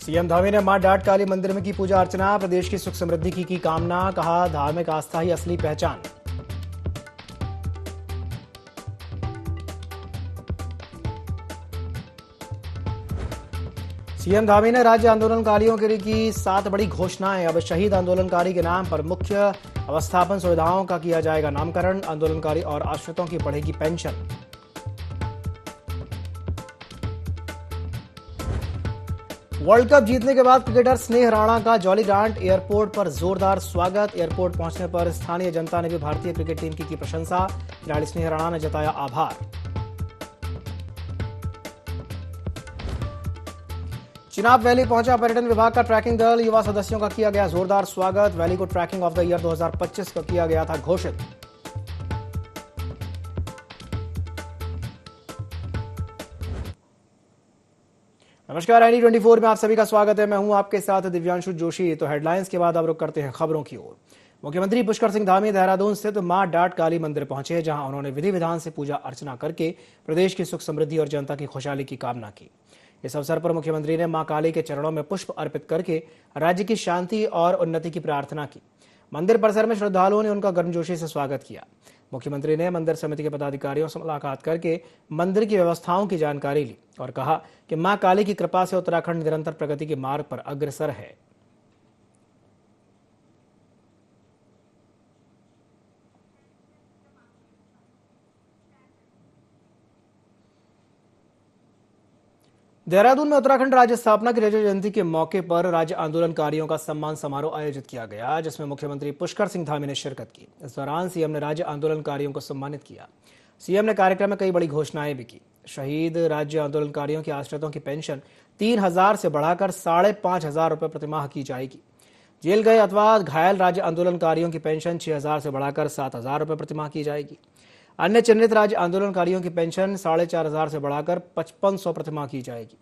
CM Dhami ने मां dot काली मंदिर में की पूजा अर्चना, प्रदेश की सुख समृद्धि की कामना, कहा धार्मिक आस्था ही असली पहचान। सीएम धामी ने राज्य आंदोलनकारियों के लिए की 7 बड़ी घोषणाएं। अब शहीद आंदोलनकारी के नाम पर मुख्य अवस्थापन सुविधाओं का किया जाएगा नामकरण, आंदोलनकारी और आश्रितों की बढ़ेगी पेंशन। वर्ल्ड कप जीतने के बाद क्रिकेटर स्नेह राणा का जॉली ग्रांट एयरपोर्ट पर जोरदार स्वागत। एयरपोर्ट पहुंचने पर स्थानीय जनता ने भी भारतीय क्रिकेट टीम की प्रशंसा। खिलाड़ी स्नेह राणा ने जताया आभार। चिनाब वैली पहुंचा पर्यटन विभाग का ट्रैकिंग दल, युवा सदस्यों का किया गया जोरदार स्वागत। वैली को ट्रैकिंग ऑफ द ईयर 2025 का किया गया था घोषित। नमस्कार, ND24 में आप सभी का स्वागत है। मैं हूं आपके साथ दिव्यांशु जोशी। तो हेडलाइंस के बाद अब रुक करते हैं खबरों की ओर। मुख्यमंत्री पुष्कर सिंह धामी देहरादून स्थित मां डाट काली मंदिर पहुंचे, जहां उन्होंने विधि विधान से पूजा अर्चना करके प्रदेश की सुख समृद्धि और जनता की खुशहाली की कामना की। इस अवसर पर मुख्यमंत्री ने मां काली के चरणों में पुष्प अर्पित करके राज्य की शांति और उन्नति की प्रार्थना की। मंदिर परिसर में श्रद्धालुओं ने उनका गर्मजोशी से स्वागत किया। मुख्यमंत्री ने मंदिर समिति के पदाधिकारियों से मुलाकात करके मंदिर की व्यवस्थाओं की जानकारी ली और कहा कि मां काली की कृपा से उत्तराखंड निरंतर प्रगति के मार्ग पर अग्रसर है। देहरादून में उत्तराखंड राज्य स्थापना की रजत जयंती के मौके पर राज्य आंदोलनकारियों का सम्मान समारोह आयोजित किया गया, जिसमें मुख्यमंत्री पुष्कर सिंह धामी ने शिरकत की। इस दौरान सीएम ने राज्य आंदोलनकारियों को सम्मानित किया। सीएम ने कार्यक्रम में कई बड़ी घोषणाएं भी की। शहीद राज्य आंदोलनकारियों के आश्रितों की पेंशन 3,000 से बढ़ाकर 5,500 रुपये प्रतिमाह की जाएगी। जेल गए अथवा घायल राज्य आंदोलनकारियों की पेंशन 6,000 से बढ़ाकर 7,000 रुपये प्रतिमाह की जाएगी। अन्य चिन्हित राज्य आंदोलनकारियों की पेंशन 4,500 से बढ़ाकर 5,500 प्रतिमाह की जाएगी।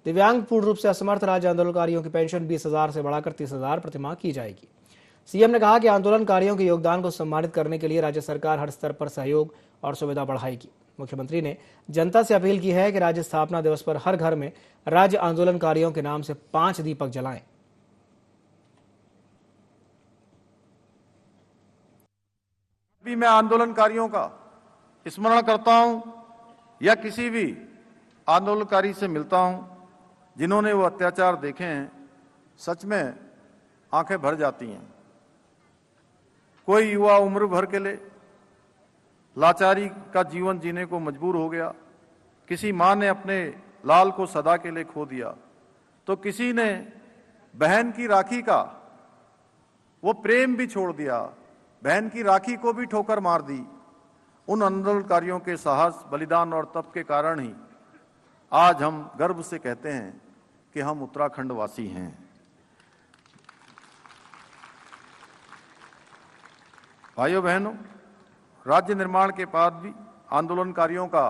दिव्यांग पूर्ण रूप से असमर्थ राज्य आंदोलनकारियों की पेंशन 20,000 से बढ़ाकर 30,000 प्रतिमाह की जाएगी। सीएम ने कहा कि आंदोलनकारियों के योगदान को सम्मानित करने के लिए राज्य सरकार हर स्तर पर सहयोग और सुविधा बढ़ाएगी। मुख्यमंत्री ने जनता से अपील की है कि राज्य स्थापना दिवस पर हर घर में राज्य आंदोलनकारियों के नाम से 5 दीपक जलाएं। भी मैं आंदोलनकारियों का स्मरण करता हूं या किसी भी आंदोलनकारी से मिलता हूं जिन्होंने वो अत्याचार देखे हैं, सच में आंखें भर जाती हैं। कोई युवा उम्र भर के लिए लाचारी का जीवन जीने को मजबूर हो गया, किसी मां ने अपने लाल को सदा के लिए खो दिया, तो किसी ने बहन की राखी का वो प्रेम भी छोड़ दिया, बहन की राखी को भी ठोकर मार दी। उन आंदोलनकारियों के साहस, बलिदान और तप के कारण ही आज हम गर्व से कहते हैं कि हम उत्तराखंड वासी हैं। भाइयों बहनों, राज्य निर्माण के बाद भी आंदोलनकारियों का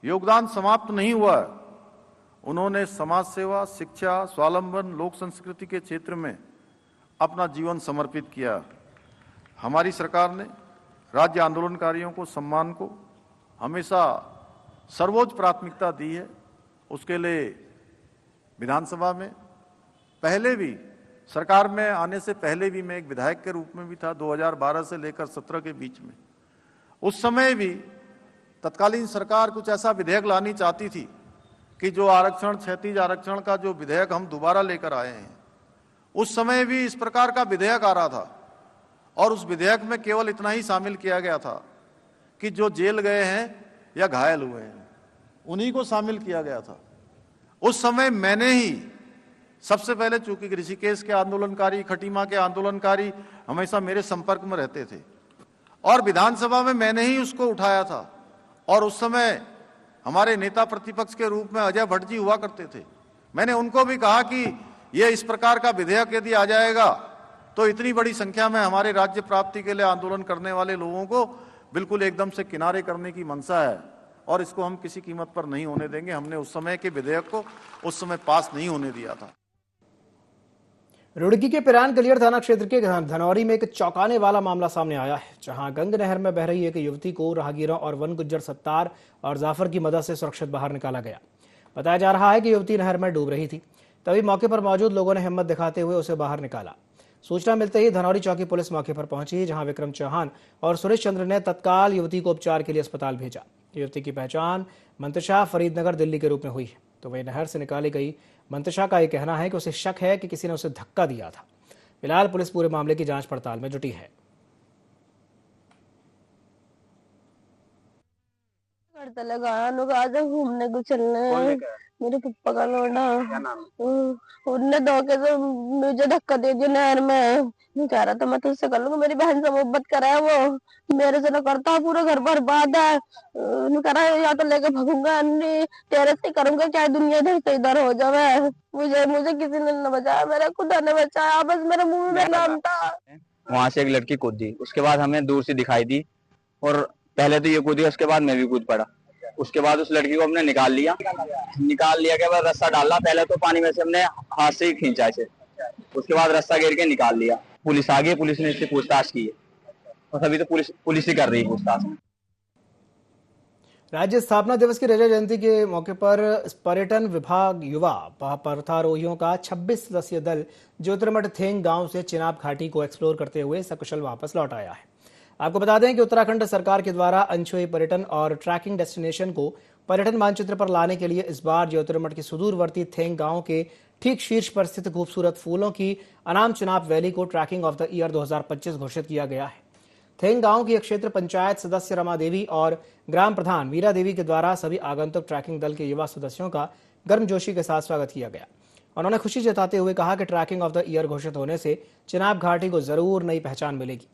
योगदान समाप्त नहीं हुआ है। उन्होंने समाज सेवा, शिक्षा, स्वावलंबन, लोक संस्कृति के क्षेत्र में अपना जीवन समर्पित किया। हमारी सरकार ने राज्य आंदोलनकारियों को सम्मान को हमेशा सर्वोच्च प्राथमिकता दी है। उसके लिए विधानसभा में पहले भी, सरकार में आने से पहले भी मैं एक विधायक के रूप में भी था, 2012 से लेकर 17 के बीच में। उस समय भी तत्कालीन सरकार कुछ ऐसा विधेयक लानी चाहती थी कि जो आरक्षण, क्षैतिज आरक्षण का जो विधेयक हम दोबारा लेकर आए हैं, उस समय भी इस प्रकार का विधेयक आ रहा था और उस विधेयक में केवल इतना ही शामिल किया गया था कि जो जेल गए हैं या घायल हुए हैं उन्हीं को शामिल किया गया था। उस समय मैंने ही सबसे पहले, चूंकि ऋषिकेश के आंदोलनकारी, खटीमा के आंदोलनकारी हमेशा मेरे संपर्क में रहते थे और विधानसभा में मैंने ही उसको उठाया था। और उस समय हमारे नेता प्रतिपक्ष के रूप में अजय भट्ट जी हुआ करते थे। मैंने उनको भी कहा कि यह इस प्रकार का विधेयक यदि आ जाएगा तो इतनी बड़ी संख्या में हमारे राज्य प्राप्ति के लिए आंदोलन करने वाले लोगों को बिल्कुल एकदम से किनारे करने की मंशा है और इसको हम किसी कीमत पर नहीं होने देंगे। हमने उस समय के विधेयक को उस समय पास नहीं होने दिया था। रुड़की के पिरान गलियर थाना क्षेत्र के धनौरी में एक चौंकाने वाला मामला सामने आया है, जहां गंग नहर में बह रही एक युवती को राहगीरों और वन गुज्जर सत्तार और जाफर की मदद से सुरक्षित बाहर निकाला गया। बताया जा रहा है कि युवती नहर में डूब रही थी। तभी मौके पर मौजूद लोगों ने हिम्मत दिखाते हुए उसे बाहर निकाला। सूचना मिलते ही धनौरी चौकी पुलिस मौके पर पहुंची, जहां विक्रम चौहान और सुरेश चंद्र ने तत्काल युवती को उपचार के लिए अस्पताल भेजा। युवती की पहचान मंतशा फरीदनगर दिल्ली के रूप में हुई है। तो वही नहर से निकाली गई मंतशा का यह कहना है कि उसे शक है कि किसी ने उसे धक्का दिया था। फिलहाल पुलिस पूरे मामले की जांच पड़ताल में जुटी है। करता लगा आज घूमने को चलने, मेरे पप्पा का लौंडा। उनने धोखे से मुझे धक्का दे दिया नहर में। मैं कह रहा था मैं तुझसे कर लूंगा, मेरी बहन से मोहब्बत करा है वो, मेरे से ना करता, पूरा घर बर्बाद है। कह रहा है या तो लेके भागूंगा, तेरे से करूंगा, चाहे दुनिया इधर से इधर हो जाए। मुझे किसी ने न बचाया, मेरा खुदा ने बचाया, बस मेरे मुंह में नाम था। वहां से एक लड़की कूदी, उसके बाद हमें दूर से दिखाई दी और पहले तो ये कूदी, उसके बाद मैं भी कूद पड़ा। उसके बाद उस लड़की को हमने निकाल लिया के बाद रस्सा डाला। पहले तो पानी में से हमने हाथ से ही खींचा इसे, उसके बाद रस्सा घेर के निकाल लिया। पुलिस आ गई, पुलिस ने इससे पूछताछ की है और अभी तो पुलिस ही कर रही है पूछताछ। राज्य स्थापना दिवस की रजा जयंती के मौके पर पर्यटन विभाग युवा पर्वतारोहियों का 26 सदस्यीय दल ज्योतिर्मठ थेंग गांव से चिनाब घाटी को एक्सप्लोर करते हुए सकुशल वापस लौट आया है। आपको बता दें कि उत्तराखंड सरकार के द्वारा अनछुए पर्यटन और ट्रैकिंग डेस्टिनेशन को पर्यटन मानचित्र पर लाने के लिए इस बार ज्योतिर्मठ के सुदूरवर्ती थेंग गांव के ठीक शीर्ष पर स्थित खूबसूरत फूलों की अनाम चिनाब वैली को ट्रैकिंग ऑफ द ईयर 2025 घोषित किया गया है। थेंग गांव की क्षेत्र पंचायत सदस्य रमा देवी और ग्राम प्रधान वीरा देवी के द्वारा सभी आगंतुक ट्रैकिंग दल के युवा सदस्यों का गर्मजोशी के साथ स्वागत किया गया। उन्होंने खुशी जताते हुए कहा कि ट्रैकिंग ऑफ द ईयर घोषित होने से चिनाब घाटी को जरूर नई पहचान मिलेगी।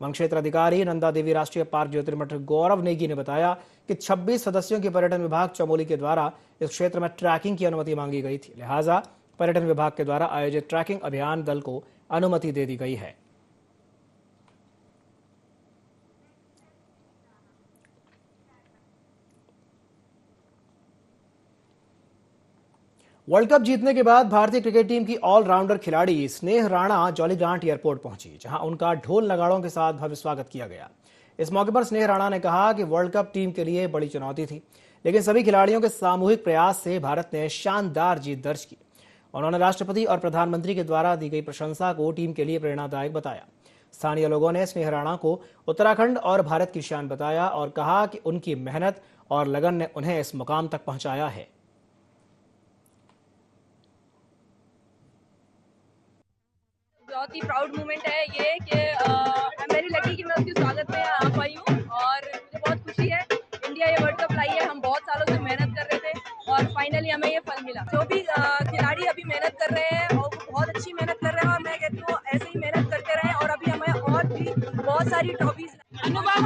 वन क्षेत्र अधिकारी नंदा देवी राष्ट्रीय पार्क ज्योतिर्मठ गौरव नेगी ने बताया कि 26 सदस्यों की पर्यटन विभाग चमोली के द्वारा इस क्षेत्र में ट्रैकिंग की अनुमति मांगी गई थी, लिहाजा पर्यटन विभाग के द्वारा आयोजित ट्रैकिंग अभियान दल को अनुमति दे दी गई है। वर्ल्ड कप जीतने के बाद भारतीय क्रिकेट टीम की ऑलराउंडर खिलाड़ी स्नेह राणा जॉलीग्रांट एयरपोर्ट पहुंची, जहां उनका ढोल नगाड़ों के साथ भव्य स्वागत किया गया। इस मौके पर स्नेह राणा ने कहा कि वर्ल्ड कप टीम के लिए बड़ी चुनौती थी, लेकिन सभी खिलाड़ियों के सामूहिक प्रयास से भारत ने शानदार जीत दर्ज की। उन्होंने राष्ट्रपति और प्रधानमंत्री के द्वारा दी गई प्रशंसा को टीम के लिए प्रेरणादायक बताया। स्थानीय लोगों ने स्नेह राणा को उत्तराखंड और भारत की शान बताया और कहा कि उनकी मेहनत और लगन ने उन्हें इस मुकाम तक पहुंचाया है। बहुत ही प्राउड मोमेंट है ये कि आई एम वेरी लकी कि मैं उसके स्वागत में आ पाई हूँ और मुझे बहुत खुशी है। इंडिया ये वर्ल्ड कप लाई है, हम बहुत सालों से मेहनत कर रहे थे और फाइनली हमें ये फल मिला। जो भी खिलाड़ी अभी मेहनत कर रहे हैं और बहुत अच्छी मेहनत कर रहे हैं और मैं कहती हूँ ऐसे ही मेहनत करते रहें और अभी हमें और भी बहुत सारी ट्रॉफीज। अनुभव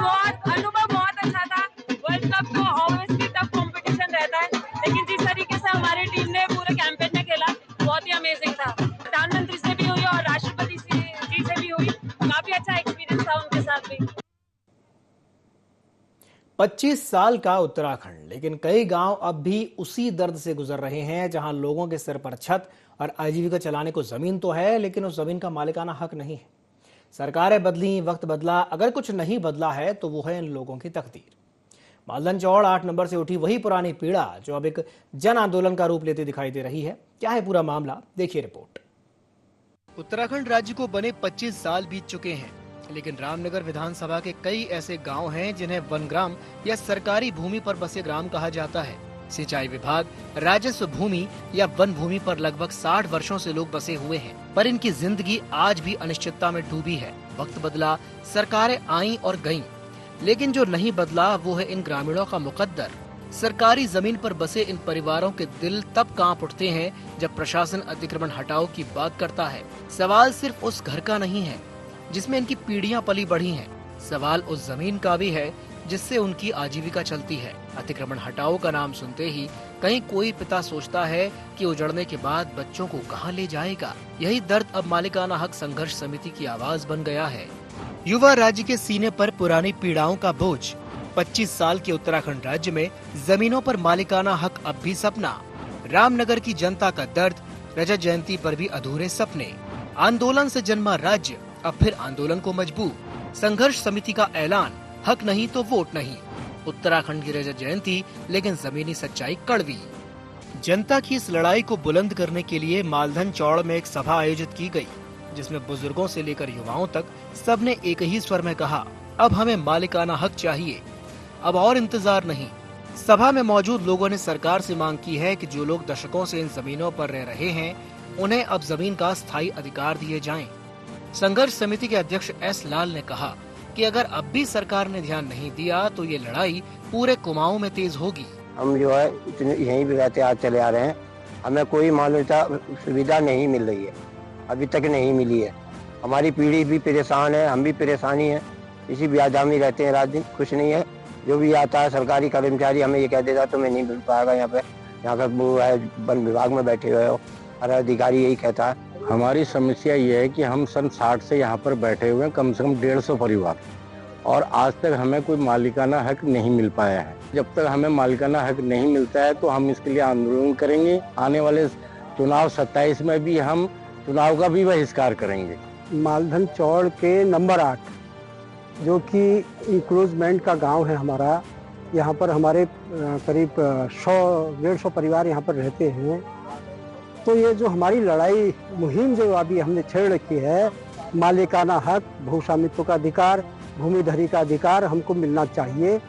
बहुत अच्छा था। वर्ल्ड कप तो ऑब्वियसली टफ कॉम्पिटिशन रहता है, लेकिन जिस तरीके से हमारी टीम ने पूरे कैंपेन में खेला बहुत ही अमेजिंग था। प्रधानमंत्री से भी हुई और राष्ट्रपति जी से भी हुई, काफी अच्छा एक्सपीरियंस था उनके साथ भी। 25 साल का उत्तराखंड, लेकिन कई गांव अब भी उसी दर्द से गुजर रहे हैं, जहां लोगों के सिर पर छत और आजीविका चलाने को जमीन तो है, लेकिन उस जमीन का मालिकाना हक नहीं है। सरकारें बदली, वक्त बदला, अगर कुछ नहीं बदला है तो वो है इन लोगों की तकदीर। मालदन चौड़ 8 नंबर से उठी वही पुरानी पीड़ा जो अब एक जन आंदोलन का रूप लेती दिखाई दे रही है। क्या है पूरा मामला, देखिए रिपोर्ट। उत्तराखंड राज्य को बने 25 साल बीत चुके हैं, लेकिन रामनगर विधानसभा के कई ऐसे गांव हैं जिन्हें वनग्राम या सरकारी भूमि पर बसे ग्राम कहा जाता है। सिंचाई विभाग, राजस्व भूमि या वन भूमि पर लगभग 60 वर्षों से लोग बसे हुए हैं, पर इनकी जिंदगी आज भी अनिश्चितता में डूबी है। वक्त बदला, सरकारें आईं और गईं, लेकिन जो नहीं बदला वो है इन ग्रामीणों का मुकद्दर। सरकारी जमीन पर बसे इन परिवारों के दिल तब कांप उठते हैं जब प्रशासन अतिक्रमण हटाओ की बात करता है। सवाल सिर्फ उस घर का नहीं है जिसमें इनकी पीढ़ियां पली बढ़ी हैं, सवाल उस जमीन का भी है जिससे उनकी आजीविका चलती है। अतिक्रमण हटाओ का नाम सुनते ही कहीं कोई पिता सोचता है कि उजड़ने के बाद बच्चों को कहां ले जाएगा। यही दर्द अब मालिकाना हक संघर्ष समिति की आवाज बन गया है। युवा राज्य के सीने पर पुरानी पीड़ाओं का बोझ। 25 साल के उत्तराखंड राज्य में जमीनों पर मालिकाना हक अब भी सपना। रामनगर की जनता का दर्द, रजत जयंती पर भी अधूरे सपने। आंदोलन से जन्मा राज्य अब फिर आंदोलन को मजबूर। संघर्ष समिति का ऐलान, हक नहीं तो वोट नहीं। उत्तराखंड की रजत जयंती, लेकिन जमीनी सच्चाई कड़वी। जनता की इस लड़ाई को बुलंद करने के लिए मालधन चौड़ में एक सभा आयोजित की गई, जिसमें बुजुर्गों से लेकर युवाओं तक सबने एक ही स्वर में कहा, अब हमें मालिकाना हक चाहिए, अब और इंतजार नहीं। सभा में मौजूद लोगों ने सरकार से मांग की है कि जो लोग दशकों से इन जमीनों पर रह रहे हैं, उन्हें अब जमीन का स्थायी अधिकार दिए जाएं। संघर्ष समिति के अध्यक्ष एस लाल ने कहा कि अगर अब भी सरकार ने ध्यान नहीं दिया तो ये लड़ाई पूरे कुमाऊं में तेज होगी। हम जो है यहीं भी रहते आज चले आ रहे हैं, हमें कोई मान्यता सुविधा नहीं मिल रही है, अभी तक नहीं मिली है। हमारी पीढ़ी भी परेशान है, हम भी परेशानी है, इसी ब्याजा में रहते हैं, रात दिन खुश नहीं है। जो भी आता है सरकारी कर्मचारी हमें ये कह देता तुम्हें नहीं मिल पाएगा, यहाँ का वो है वन विभाग में बैठे हुए हो, हर अधिकारी यही कहता है। हमारी समस्या ये है कि हम सन 60 से यहाँ पर बैठे हुए हैं, कम से कम 150 परिवार, और आज तक हमें कोई मालिकाना हक नहीं मिल पाया है। जब तक हमें मालिकाना हक नहीं मिलता है तो हम इसके लिए आंदोलन करेंगे। आने वाले चुनाव 27 में भी हम चुनाव का भी बहिष्कार करेंगे। मालधन चौड़ के नंबर 8 जो कि इंक्रोचमेंट का गांव है हमारा, यहाँ पर हमारे करीब 100-150 परिवार यहाँ पर रहते हैं। तो ये जो हमारी लड़ाई मुहिम जो अभी हमने छेड़ रखी है, मालिकाना हक, भू स्वामित्व का अधिकार, भूमिधरी का अधिकार हमको मिलना चाहिए,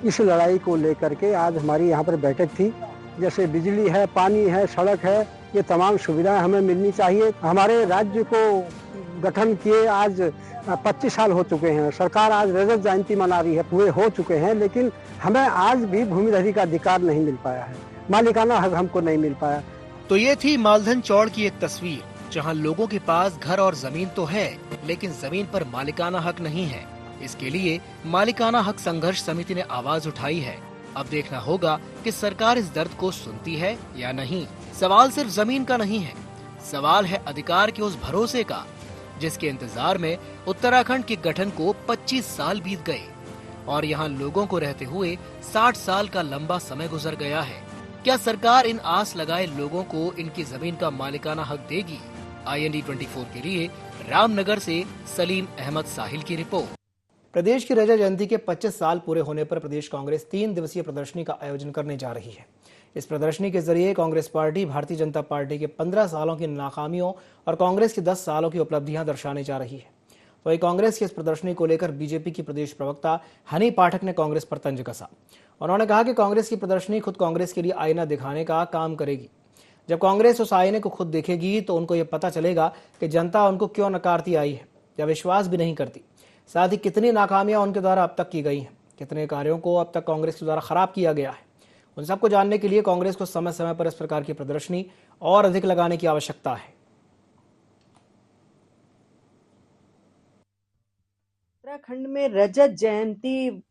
इस लड़ाई को लेकर के आज हमारी यहाँ पर बैठक थी। जैसे बिजली है, पानी है, सड़क है, ये तमाम सुविधाएं हमें मिलनी चाहिए। हमारे राज्य को गठन किए आज 25 साल हो चुके हैं, सरकार आज रजत जयंती मना रही है, पूरे हो चुके हैं, लेकिन हमें आज भी भूमिधरी का अधिकार नहीं मिल पाया है, मालिकाना हक हमको नहीं मिल पाया। तो ये थी मालधन चौड़ की एक तस्वीर, जहां लोगों के पास घर और जमीन तो है, लेकिन जमीन पर मालिकाना हक नहीं है। इसके लिए मालिकाना हक संघर्ष समिति ने आवाज उठाई है। अब देखना होगा कि सरकार इस दर्द को सुनती है या नहीं। सवाल सिर्फ जमीन का नहीं है, सवाल है अधिकार के उस भरोसे का, जिसके इंतजार में उत्तराखंड के गठन को 25 साल बीत गए और यहाँ लोगों को रहते हुए 60 साल का लंबा समय गुजर गया है। क्या सरकार इन आस लगाए लोगों को इनकी जमीन का मालिकाना हक देगी? IND 24 के लिए रामनगर से सलीम अहमद साहिल की रिपोर्ट। प्रदेश की रजत जयंती के 25 साल पूरे होने पर प्रदेश कांग्रेस 3 दिवसीय प्रदर्शनी का आयोजन करने जा रही है। इस प्रदर्शनी के जरिए कांग्रेस पार्टी भारतीय जनता पार्टी के 15 सालों की नाकामियों और कांग्रेस की 10 सालों की उपलब्धियां दर्शाने जा रही है। वहीं कांग्रेस की इस प्रदर्शनी को लेकर बीजेपी की प्रदेश प्रवक्ता हनी पाठक ने कांग्रेस पर तंज कसा। उन्होंने कहा कि कांग्रेस की प्रदर्शनी खुद कांग्रेस के लिए आईना दिखाने का काम करेगी। जब कांग्रेस उस आईने को खुद देखेगी तो उनको ये पता चलेगा कि जनता उनको क्यों नकारती आई है या विश्वास भी नहीं करती। साथ ही कितनी नाकामियां उनके द्वारा अब तक की गई हैं, कितने कार्यों को अब तक कांग्रेस के द्वारा खराब किया गया है। उन सबको जानने के लिए कांग्रेस को समय समय पर इस प्रकार की प्रदर्शनी और अधिक लगाने की आवश्यकता है। उत्तराखंड में रजत जयंती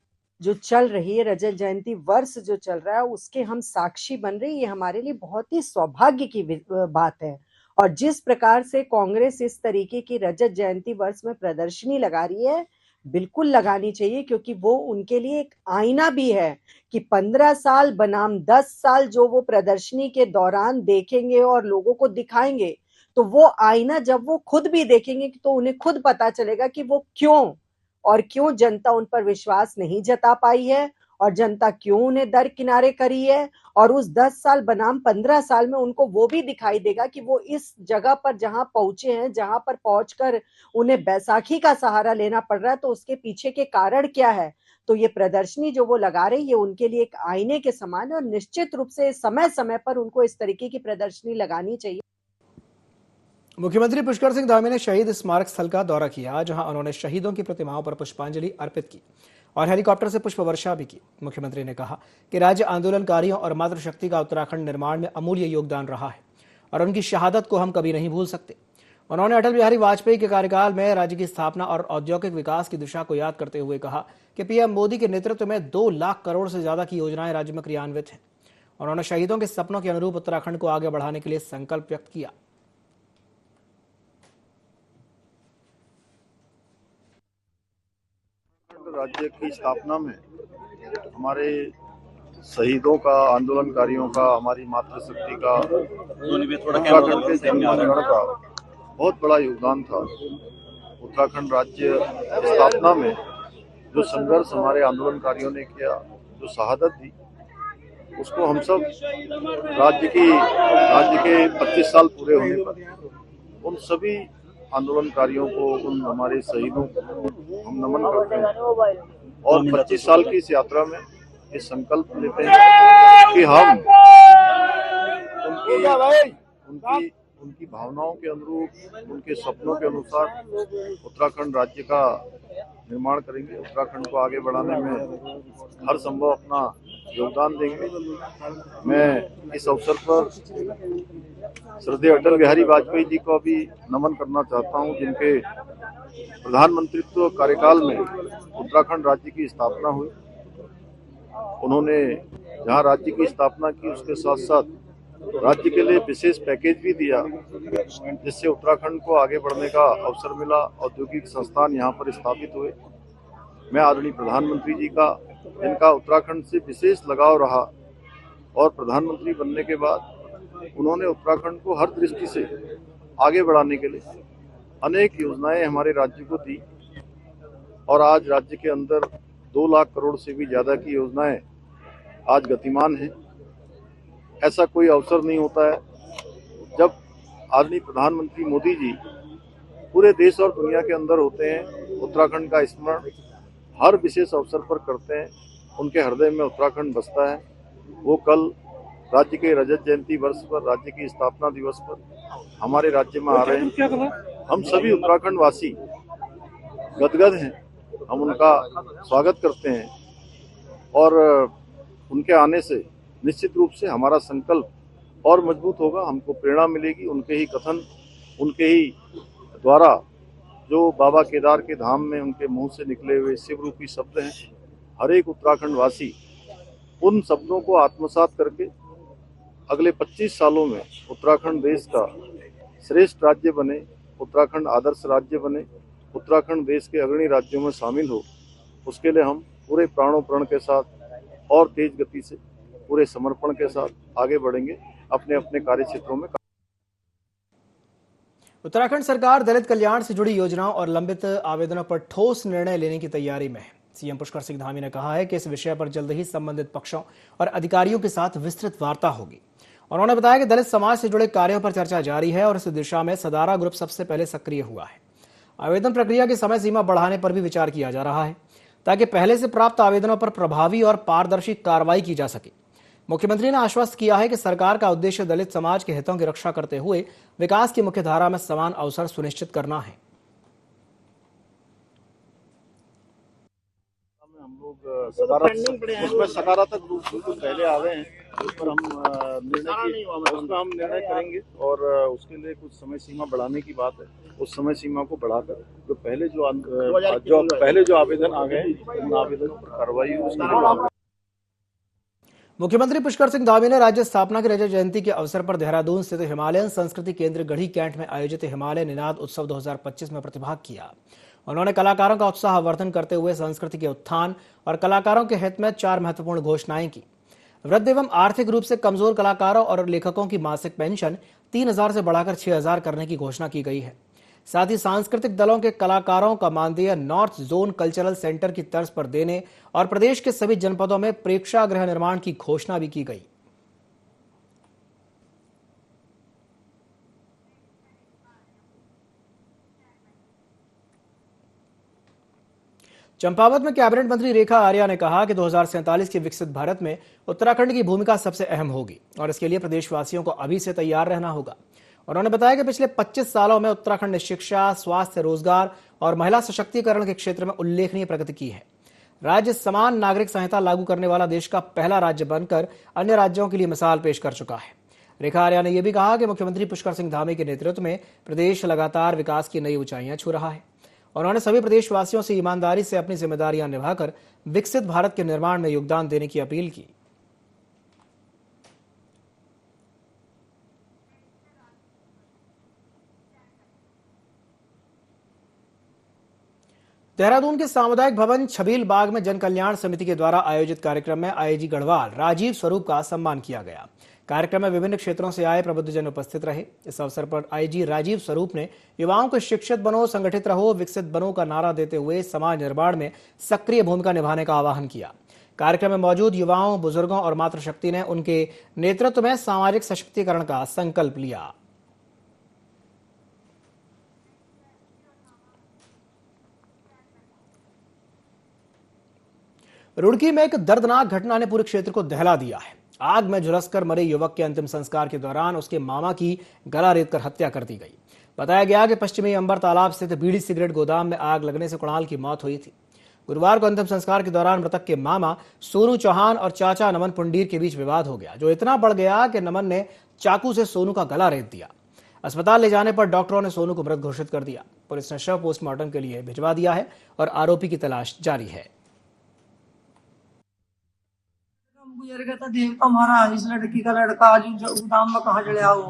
जो चल रही है, रजत जयंती वर्ष जो चल रहा है, उसके हम साक्षी बन रहे हैं। ये हमारे लिए बहुत ही सौभाग्य की बात है। और जिस प्रकार से कांग्रेस इस तरीके की रजत जयंती वर्ष में प्रदर्शनी लगा रही है, बिल्कुल लगानी चाहिए, क्योंकि वो उनके लिए एक आईना भी है कि 15 साल बनाम 10 साल जो वो प्रदर्शनी के दौरान देखेंगे और लोगों को दिखाएंगे, तो वो आईना जब वो खुद भी देखेंगे तो उन्हें खुद पता चलेगा कि वो क्यों जनता उन पर विश्वास नहीं जता पाई है और जनता क्यों उन्हें दरकिनारे करी है। और उस 10 साल बनाम 15 साल में उनको वो भी दिखाई देगा कि वो इस जगह पर जहां पहुंचे हैं, जहां पर पहुंचकर उन्हें बैसाखी का सहारा लेना पड़ रहा है, तो उसके पीछे के कारण क्या है। तो ये प्रदर्शनी जो वो लगा रहे, ये उनके लिए एक आईने के समान है और निश्चित रूप से समय समय पर उनको इस तरीके की प्रदर्शनी लगानी चाहिए। मुख्यमंत्री पुष्कर सिंह धामी ने शहीद स्मारक स्थल का दौरा किया, जहां उन्होंने शहीदों की प्रतिमाओं पर पुष्पांजलि अर्पित की और हेलीकॉप्टर से पुष्प वर्षा भी की। मुख्यमंत्री ने कहा कि राज्य आंदोलनकारियों और मातृशक्ति का उत्तराखंड निर्माण में अमूल्य योगदान रहा है और उनकी शहादत को हम कभी नहीं भूल सकते। उन्होंने अटल बिहारी वाजपेयी के कार्यकाल में राज्य की स्थापना और औद्योगिक विकास की दिशा को याद करते हुए कहा कि पीएम मोदी के नेतृत्व में 2 लाख करोड़ से ज्यादा की योजनाएं राज्य में क्रियान्वित हैं। उन्होंने शहीदों के सपनों के अनुरूप उत्तराखंड को आगे बढ़ाने के लिए संकल्प व्यक्त किया। राज्य की स्थापना में हमारे शहीदों का, आंदोलनकारियों का, हमारी मातृशक्ति का, उत्तराखंड के जनगण का बहुत बड़ा योगदान था। उत्तराखंड राज्य स्थापना में जो संघर्ष हमारे आंदोलनकारियों ने किया, जो शहादत दी, उसको हम सब राज्य के 25 साल पूरे होने पर उन सभी आंदोलनकारियों को, उन हमारे शहीदों को हम नमन करते हैं और 25 साल की इस यात्रा में ये संकल्प लेते हैं कि हम उनकी भावनाओं के अनुरूप, उनके सपनों के अनुसार उत्तराखंड राज्य का निर्माण करेंगे, उत्तराखंड को आगे बढ़ाने में हर संभव अपना योगदान देंगे। मैं इस अवसर पर श्रद्धेय अटल बिहारी वाजपेयी जी को भी नमन करना चाहता हूं, जिनके प्रधानमंत्रित्व कार्यकाल में उत्तराखंड राज्य की स्थापना हुई। उन्होंने जहां राज्य की स्थापना की, उसके साथ साथ राज्य के लिए विशेष पैकेज भी दिया, जिससे उत्तराखंड को आगे बढ़ने का अवसर मिला, औद्योगिक संस्थान यहाँ पर स्थापित हुए। मैं आदरणीय प्रधानमंत्री जी का, जिनका उत्तराखंड से विशेष लगाव रहा और प्रधानमंत्री बनने के बाद उन्होंने उत्तराखंड को हर दृष्टि से आगे बढ़ाने के लिए अनेक योजनाएं हमारे राज्य को दी और आज राज्य के अंदर 2 लाख करोड़ से भी ज्यादा की योजनाएं आज गतिमान हैं। ऐसा कोई अवसर नहीं होता है जब आदरणीय प्रधानमंत्री मोदी जी पूरे देश और दुनिया के अंदर होते हैं। उत्तराखंड का स्मरण हर विशेष अवसर पर करते हैं, उनके हृदय में उत्तराखंड बसता है। वो कल राज्य के रजत जयंती वर्ष पर, राज्य की स्थापना दिवस पर हमारे राज्य में आ रहे हैं। हम सभी उत्तराखंड वासी गदगद हैं, हम उनका स्वागत करते हैं और उनके आने से निश्चित रूप से हमारा संकल्प और मजबूत होगा, हमको प्रेरणा मिलेगी। उनके ही कथन, उनके ही द्वारा जो बाबा केदार के धाम में उनके मुंह से निकले हुए शिव रूपी शब्द हैं, हर एक उत्तराखंड वासी उन शब्दों को आत्मसात करके अगले 25 सालों में उत्तराखंड देश का श्रेष्ठ राज्य बने, उत्तराखंड आदर्श राज्य बने, उत्तराखंड देश के अग्रणी राज्यों में शामिल हो। उसके लिए हम पूरे प्राणों प्रण के साथ और तेज गति से, पूरे समर्पण के साथ आगे बढ़ेंगे अपने अपने कार्य क्षेत्रों में। उत्तराखंड सरकार दलित कल्याण से जुड़ी योजनाओं और लंबित आवेदनों पर ठोस निर्णय लेने की तैयारी में है। सीएम पुष्कर सिंह धामी ने कहा है कि इस विषय पर जल्द ही संबंधित पक्षों और अधिकारियों के साथ विस्तृत वार्ता होगी। उन्होंने बताया कि दलित समाज से जुड़े कार्यों पर चर्चा जारी है और इस दिशा में सदारा ग्रुप सबसे पहले सक्रिय हुआ है। आवेदन प्रक्रिया की समय सीमा बढ़ाने पर भी विचार किया जा रहा है ताकि पहले से प्राप्त आवेदनों पर प्रभावी और पारदर्शी कार्रवाई की जा सके। मुख्यमंत्री ने आश्वस्त किया है कि सरकार का उद्देश्य दलित समाज के हितों की रक्षा करते हुए विकास की मुख्यधारा में समान अवसर सुनिश्चित करना है। हम लोग सकारात्मक रूप से पहले आ गए हैं, उस पर हम निर्णय करेंगे और उसके लिए कुछ समय सीमा बढ़ाने की बात है। उस समय सीमा को बढ़ाकर जो पहले जो आवेदन आ गए उन आवेदनों पर कार्रवाई हो। मुख्यमंत्री पुष्कर सिंह धामी ने राज्य स्थापना की रजत जयंती के अवसर पर देहरादून स्थित हिमालयन संस्कृति केंद्र गढ़ी कैंट में आयोजित हिमालय निनाद उत्सव 2025 में प्रतिभाग किया। उन्होंने कलाकारों का उत्साहवर्धन करते हुए संस्कृति के उत्थान और कलाकारों के हित में 4 महत्वपूर्ण घोषणाएं की। वृद्ध एवं आर्थिक रूप से कमजोर कलाकारों और लेखकों की मासिक पेंशन 3000 से बढ़ाकर 6000 करने की घोषणा की गई है। साथ ही सांस्कृतिक दलों के कलाकारों का मानदेय नॉर्थ जोन कल्चरल सेंटर की तर्ज पर देने और प्रदेश के सभी जनपदों में प्रेक्षागृह निर्माण की घोषणा भी की गई। चंपावत में कैबिनेट मंत्री रेखा आर्या ने कहा कि 2047 के विकसित भारत में उत्तराखंड की भूमिका सबसे अहम होगी और इसके लिए प्रदेशवासियों को अभी से तैयार रहना होगा। उन्होंने बताया कि पिछले 25 सालों में उत्तराखंड ने शिक्षा, स्वास्थ्य, रोजगार और महिला सशक्तिकरण के क्षेत्र में उल्लेखनीय प्रगति की है। राज्य समान नागरिक संहिता लागू करने वाला देश का पहला राज्य बनकर अन्य राज्यों के लिए मिसाल पेश कर चुका है। रेखा आर्या ने यह भी कहा कि मुख्यमंत्री पुष्कर सिंह धामी के नेतृत्व में प्रदेश लगातार विकास की नई ऊंचाइयां छू रहा है। उन्होंने सभी प्रदेशवासियों से ईमानदारी से अपनी जिम्मेदारियां निभाकर विकसित भारत के निर्माण में योगदान देने की अपील की। देहरादून के सामुदायिक भवन छबील बाग में जन कल्याण समिति के द्वारा आयोजित कार्यक्रम में आईजी गढ़वाल राजीव स्वरूप का सम्मान किया गया। कार्यक्रम में विभिन्न क्षेत्रों से आए प्रबुद्धजन उपस्थित रहे। इस अवसर पर आईजी राजीव स्वरूप ने युवाओं को शिक्षित बनो, संगठित रहो, विकसित बनो का नारा देते हुए समाज निर्माण में सक्रिय भूमिका निभाने का आह्वान किया। कार्यक्रम में मौजूद युवाओं, बुजुर्गों और मातृशक्ति ने उनके नेतृत्व में सामाजिक सशक्तिकरण का संकल्प लिया। रुड़की में एक दर्दनाक घटना ने पूरे क्षेत्र को दहला दिया है। आग में झुलसकर मरे युवक के अंतिम संस्कार के दौरान उसके मामा की गला रेतकर हत्या कर दी गई। बताया गया कि पश्चिमी अंबर तालाब स्थित बीड़ी सिगरेट गोदाम में आग लगने से कुणाल की मौत हुई थी। गुरुवार को अंतिम संस्कार के दौरान मृतक के मामा सोनू चौहान और चाचा नमन पुंडीर के बीच विवाद हो गया, जो इतना बढ़ गया कि नमन ने चाकू से सोनू का गला रेत दिया। अस्पताल ले जाने पर डॉक्टरों ने सोनू को मृत घोषित कर दिया। पुलिस ने शव पोस्टमार्टम के लिए भिजवा दिया है और आरोपी की तलाश जारी है। गुजर गया था देवता महाराज, इस लड़की का लड़का आज गोदाम में कहाँ चले आओ।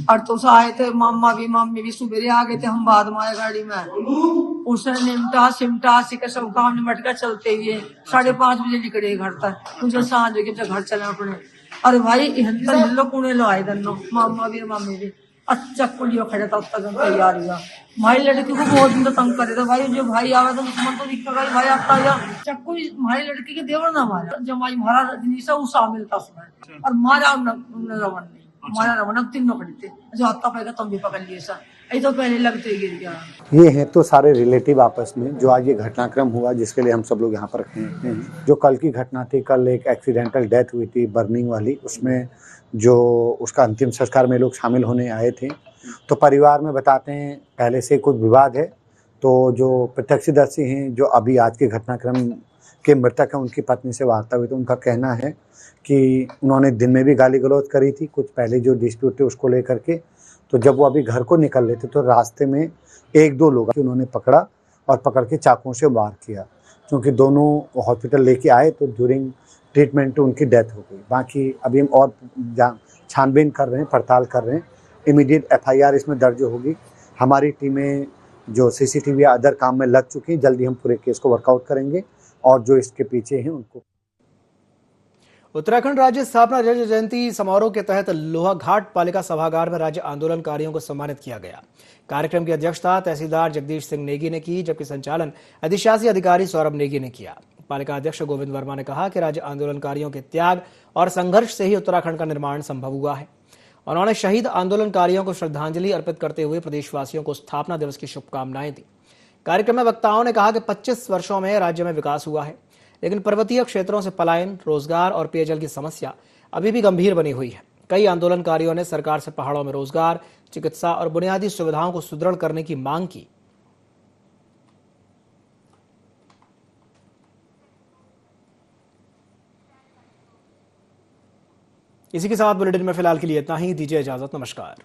और तो आए थे मामा भी मम्मी भी सुबेरे आ गए थे, हम बाद में आए गाड़ी में। उसने निमटा सिमटा के सब काम निमट कर चलते हुए 5:30 बजे निकले घर तक। मुझे सांझ के घर चले अपने। अरे भाई हिलो कुने लो आए दोनों, मामा भी मामी भी। अच्छा कुलियो खड़े था तक तैयार हुआ। भाई लड़की को बहुत दिन तंग करे थे भाई, जो भाई आवे तो दुश्मन तो दिखता भाई आता या चक्कू भाई लड़की के देवर ना मारा, जमाई मारा रजनीशा वो शामिल था उसमें। और मारा रवन नहीं मारा, रवन तीनों खड़े थे, जो हाथा पाएगा तुम भी पकड़ लिए सा, ये तो पहले लगते गिर गया। ये है तो सारे रिलेटिव आपस में जो आज ये घटनाक्रम हुआ जिसके लिए हम सब लोग यहाँ पर रखे हैं। जो कल की घटना थी, कल एक एक्सीडेंटल डेथ हुई थी बर्निंग वाली, उसमें जो उसका अंतिम संस्कार में लोग शामिल होने आए थे। तो परिवार में बताते हैं पहले से कुछ विवाद है। तो जो प्रत्यक्षदर्शी हैं, जो अभी आज के घटनाक्रम के मृतक हैं, उनकी पत्नी से वार्ता हुई तो उनका कहना है कि उन्होंने दिन में भी गाली गलौज करी थी, कुछ पहले जो डिस्प्यूट थे उसको लेकर के। तो जब वो अभी घर को निकल रहे थे तो रास्ते में 1-2 लोग उन्होंने पकड़ा और पकड़ के चाकुओं से वार किया। क्योंकि दोनों हॉस्पिटल लेके आए तो ड्यूरिंग ट्रीटमेंट उनकी डेथ हो गई। बाकी अभी हम और छानबीन कर रहे हैं, पड़ताल कर रहे हैं। इमीडिएट FIR इसमें दर्ज होगी। हमारी टीमें जो CCTV या अदर काम में लग चुकी हैं, जल्दी हम पूरे केस को वर्कआउट करेंगे और जो इसके पीछे हैं उनको। उत्तराखंड राज्य स्थापना रजत जयंती समारोह के तहत लोहाघाट पालिका सभागार में राज्य आंदोलनकारियों को सम्मानित किया गया। कार्यक्रम की अध्यक्षता तहसीलदार जगदीश सिंह नेगी ने की, जबकि संचालन अधिशासी अधिकारी सौरभ नेगी ने किया। पालिका अध्यक्ष गोविंद वर्मा ने कहा कि राज्य आंदोलनकारियों के त्याग और संघर्ष से ही उत्तराखंड का निर्माण संभव हुआ है। उन्होंने शहीद आंदोलनकारियों को श्रद्धांजलि अर्पित करते हुए प्रदेशवासियों को स्थापना दिवस की शुभकामनाएं दी। कार्यक्रम में वक्ताओं ने कहा कि 25 वर्षों में राज्य में विकास हुआ है, लेकिन पर्वतीय क्षेत्रों से पलायन, रोजगार और पेयजल की समस्या अभी भी गंभीर बनी हुई है। कई आंदोलनकारियों ने सरकार से पहाड़ों में रोजगार, चिकित्सा और बुनियादी सुविधाओं को सुदृढ़ करने की मांग की। इसी के साथ बुलेटिन में फिलहाल के लिए इतना ही। दीजिए इजाजत। नमस्कार।